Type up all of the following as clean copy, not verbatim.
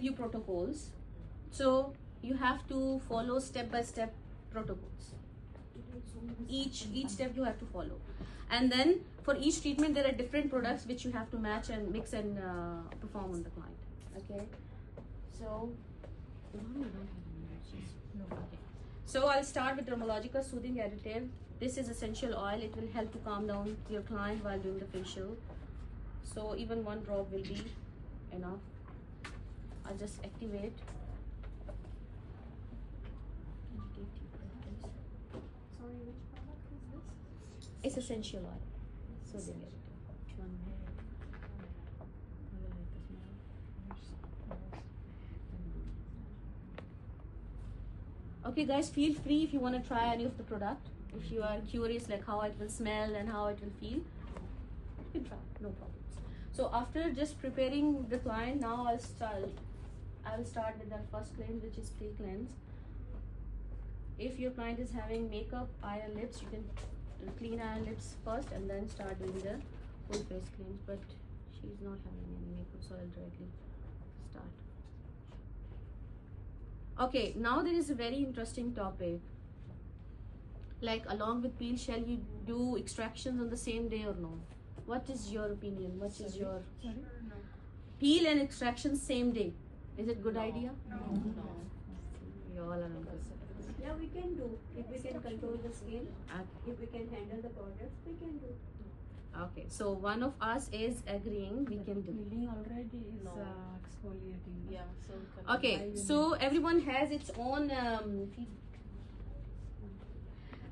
you protocols, so you have to follow step-by-step protocols. Each step you have to follow, and then for each treatment there are different products which you have to match and mix and perform on the client. Okay, so so I'll start with Dermalogica Soothing Additive. This is essential oil. It will help to calm down your client while doing the facial. So even one drop will be enough. I'll just activate. Sorry, which product is this? It's essential oil. Soothing Additive. Which one? Okay guys, feel free if you want to try any of the product. If you are curious like how it will smell and how it will feel, you can try, no problems. So after just preparing the client, now I will start with the first cleanse, which is pre-cleanse. If your client is having makeup, eye and lips, you can clean eye and lips first and then start doing the full face cleanse. But she's not having any makeup, so I'll directly start. Okay, now there is a very interesting topic. Like along with peel, shall you do extractions on the same day or no? What is your opinion? What is your peel and extraction same day? Is it good idea? No. You all are on good. Yeah, we can do. If we can control the skin, if we can handle the products, we can do. Okay, so one of us is agreeing we can do. Peeling already is exfoliating. Yeah, so Okay, so everyone has its own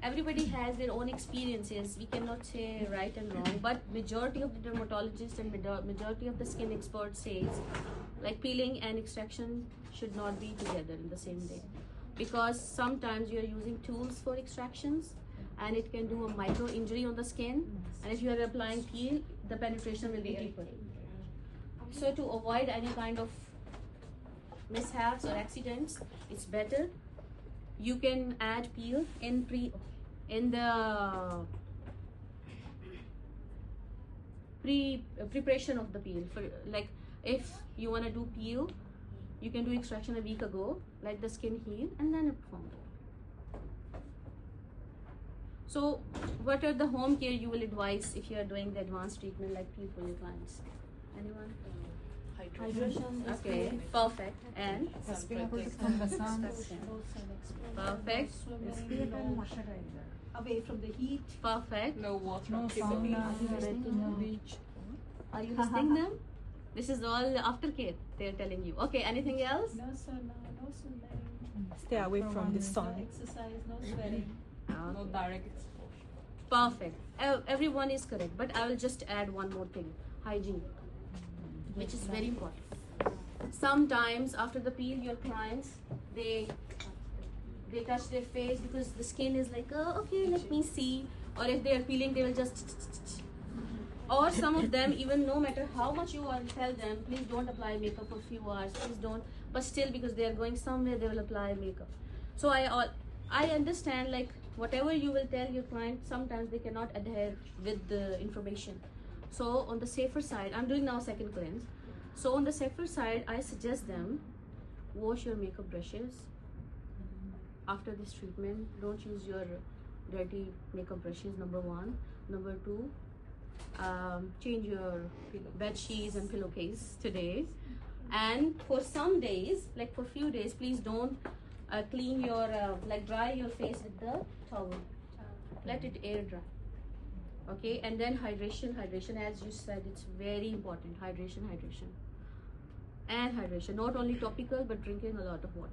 everybody has their own experiences. We cannot say right and wrong, but majority of the dermatologists and majority of the skin experts says like peeling and extraction should not be together in the same day, because sometimes you are using tools for extractions and it can do a micro injury on the skin, and if you are applying peel, the penetration will be deeper. So to avoid any kind of mishaps or accidents, it's better you can add peel in the preparation of the peel. For like if you want to do peel, you can do extraction a week ago, let the skin heal and then perform it. So what are the home care you will advise if you are doing the advanced treatment like peel for your clients? Anyone? hydration. Okay, perfect. And From the sun. perfect, SPF and moisturizer. Away from the heat. perfect. No water. No sauna, no them? beach. Are you listening them? This is all aftercare they're telling you. Okay, anything else? No sauna, no swimming, Stay away from the no sun. exercise, no sweating. No direct exposure. Perfect. Everyone is correct, but I will just add one more thing: hygiene, which is very important. Sometimes after the peel, your clients they touch their face because the skin is like, oh, okay, let me see. Or if they are peeling, they will just. Or some of them, even no matter how much you will tell them, please don't apply makeup for a few hours, please don't. But still, because they are going somewhere, they will apply makeup. So I understand, like whatever you will tell your client, sometimes they cannot adhere with the information. So on the safer side, I'm doing now second cleanse. So on the safer side, I suggest them wash your makeup brushes after this treatment. Don't use your dirty makeup brushes, number one. Number two, change your bed sheets and pillowcase today. And for some days, like for few days, please don't clean your like dry your face with the towel. Let it air dry. Okay, and then hydration, as you said, it's very important. Hydration, not only topical but drinking a lot of water.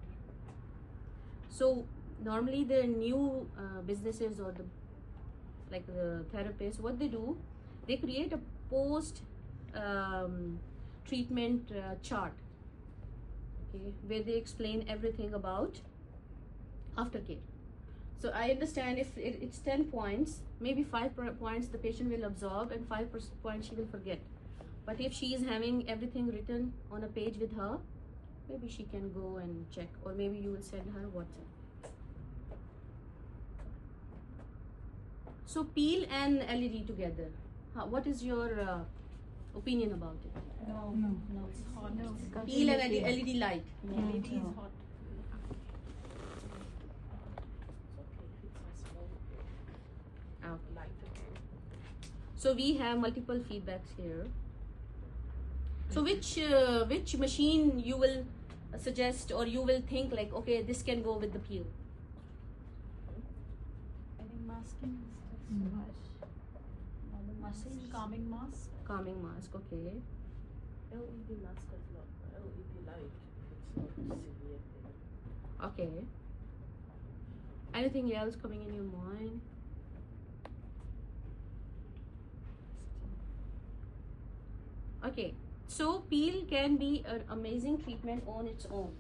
So normally the new businesses or the therapists, what they do, they create a post treatment chart, okay, where they explain everything about aftercare. So I understand if it's 10 points, maybe 5 points the patient will absorb and 5 points she will forget. But if she is having everything written on a page with her, maybe she can go and check, or maybe you will send her WhatsApp. So peel and LED together. What is your opinion about it? No. It's hot. Peel and LED light. LED is hot. Okay. Light. So we have multiple feedbacks here. So which machine you will suggest, or you will think like, okay, this can go with the peel? I think masking is normal masking. Calming mask. Calming mask, okay. LED mask as well. LED light. It's not severe thing. Okay. Anything else coming in your mind? Okay, so peel can be an amazing treatment on its own.